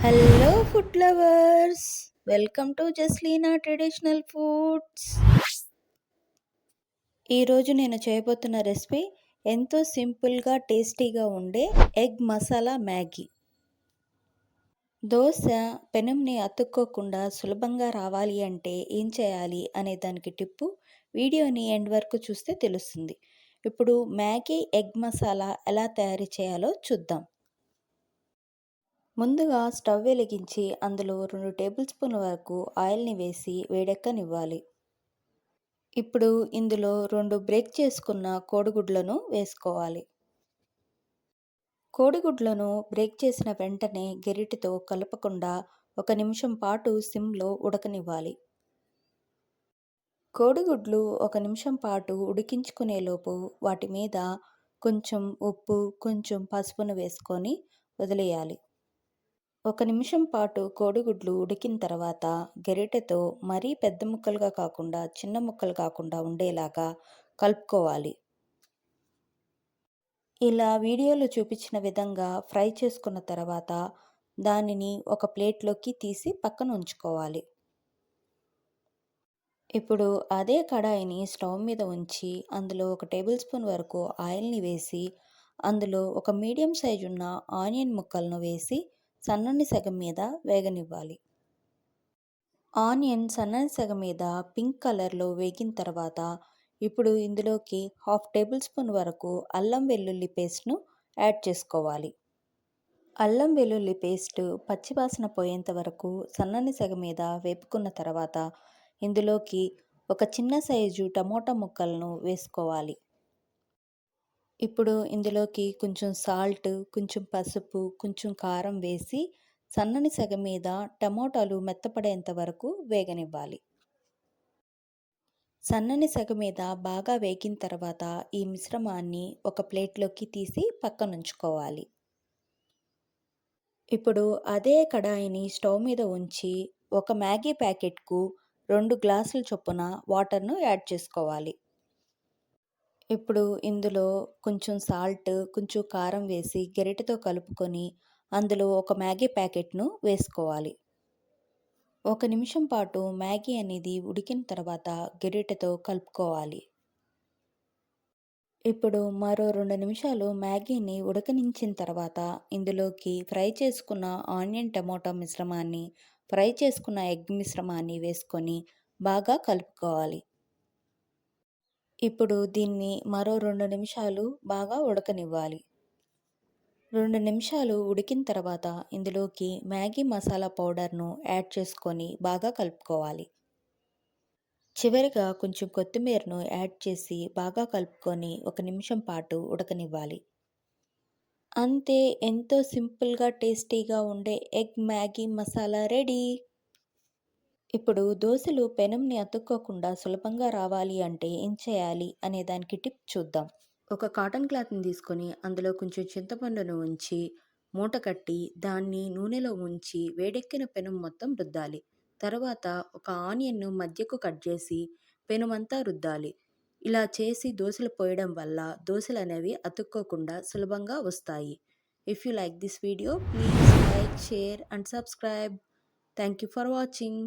Hello food lovers, welcome to Jasleena traditional foods. ఈరోజు నేను చేయబోతున్న రెసిపీ ఎంతో సింపుల్గా టేస్టీగా ఉండే ఎగ్ మసాలా మ్యాగీ. దోశ పెనంని అతుక్కోకుండా సులభంగా రావాలి అంటే ఏం చేయాలి అనే దానికి టిప్పు వీడియోని ఎండ్ వరకు చూస్తే తెలుస్తుంది. ఇప్పుడు మ్యాగీ ఎగ్ మసాలా ఎలా తయారు చేయాలో చూద్దాం. ముందుగా స్టవ్ వెలిగించి అందులో 2 టేబుల్ స్పూన్ల వరకు ఆయిల్ని వేసి వేడెక్కనివ్వాలి. ఇప్పుడు ఇందులో 2 బ్రేక్ చేసుకున్న కోడిగుడ్లను వేసుకోవాలి. కోడిగుడ్లను బ్రేక్ చేసిన వెంటనే గరిటెతో కలపకుండా 1 నిమిషం పాటు సిమ్లో ఉడకనివ్వాలి. కోడిగుడ్లు 1 నిమిషం పాటు ఉడికించుకునేలోపు వాటి మీద కొంచెం ఉప్పు, కొంచెం పసుపును వేసుకొని వదిలేయాలి. 1 నిమిషం పాటు కోడిగుడ్లు ఉడికిన తర్వాత గరిటెతో మరీ పెద్ద ముక్కలుగా కాకుండా చిన్న ముక్కలు కాకుండా ఉండేలాగా కలుపుకోవాలి. ఇలా వీడియోలో చూపించిన విధంగా ఫ్రై చేసుకున్న తర్వాత దానిని ఒక ప్లేట్లోకి తీసి పక్కన ఉంచుకోవాలి. ఇప్పుడు అదే కడాయిని స్టవ్ మీద ఉంచి అందులో 1 టేబుల్ స్పూన్ వరకు ఆయిల్ని వేసి అందులో ఒక మీడియం సైజు ఉన్న ఆనియన్ ముక్కలను వేసి సన్నని సెగ మీద వేగనివ్వాలి. ఆనియన్ సన్నని సెగ మీద పింక్ కలర్లో వేగిన తర్వాత ఇప్పుడు ఇందులోకి 1/2 టేబుల్ స్పూన్ వరకు అల్లం వెల్లుల్లి పేస్ట్ను యాడ్ చేసుకోవాలి. అల్లం వెల్లుల్లి పేస్ట్ పచ్చివాసన పోయేంత వరకు సన్నని సెగ మీద వేపుకున్న తర్వాత ఇందులోకి ఒక చిన్న సైజు టమోటా ముక్కలను వేసుకోవాలి. ఇప్పుడు ఇందులోకి కొంచెం సాల్ట్, కొంచెం పసుపు, కొంచెం కారం వేసి సన్నని సెగ మీద టమోటాలు మెత్తపడేంత వరకు వేగనివ్వాలి. సన్నని సెగ మీద బాగా వేగిన తర్వాత ఈ మిశ్రమాన్ని ఒక ప్లేట్లోకి తీసి పక్కనుంచుకోవాలి. ఇప్పుడు అదే కడాయిని స్టవ్ మీద ఉంచి ఒక మ్యాగీ ప్యాకెట్కు 2 గ్లాసుల చొప్పున వాటర్ను యాడ్ చేసుకోవాలి. ఇప్పుడు ఇందులో కొంచెం సాల్ట్, కొంచెం కారం వేసి గరిటెతో కలుపుకొని అందులో ఒక మ్యాగీ ప్యాకెట్ను వేసుకోవాలి. 1 నిమిషం పాటు మ్యాగీ అనేది ఉడికిన తర్వాత గరిటెతో కలుపుకోవాలి. ఇప్పుడు మరో 2 నిమిషాలు మ్యాగీని ఉడకనించిన తర్వాత ఇందులోకి ఫ్రై చేసుకున్న ఆనియన్ టమోటా మిశ్రమాన్ని, ఫ్రై చేసుకున్న ఎగ్ మిశ్రమాన్ని వేసుకొని బాగా కలుపుకోవాలి. ఇప్పుడు దీన్ని మరో 2 నిమిషాలు బాగా ఉడకనివ్వాలి. 2 నిమిషాలు ఉడికిన తర్వాత ఇందులోకి మ్యాగీ మసాలా పౌడర్ను యాడ్ చేసుకొని బాగా కలుపుకోవాలి. చివరిగా కొంచెం కొత్తిమీరను యాడ్ చేసి బాగా కలుపుకొని 1 నిమిషం పాటు ఉడకనివ్వాలి. అంతే, ఎంతో సింపుల్గా టేస్టీగా ఉండే ఎగ్ మ్యాగీ మసాలా రెడీ. ఇప్పుడు దోశలు పెనంని అతుక్కోకుండా సులభంగా రావాలి అంటే ఏం చేయాలి అనే దానికి టిప్ చూద్దాం. ఒక కాటన్ క్లాత్ని తీసుకొని అందులో కొంచెం చింతపండును ఉంచి మూట కట్టి దాన్ని నూనెలో ఉంచి వేడెక్కిన పెనం మొత్తం రుద్దాలి. తర్వాత ఒక ఆనియన్ను మధ్యకు కట్ చేసి పెనుమంతా రుద్దాలి. ఇలా చేసి దోశలు పోయడం వల్ల దోశలు అనేవి అతుక్కోకుండా సులభంగా వస్తాయి. If you like this video, please like, share and subscribe. Thank you for watching.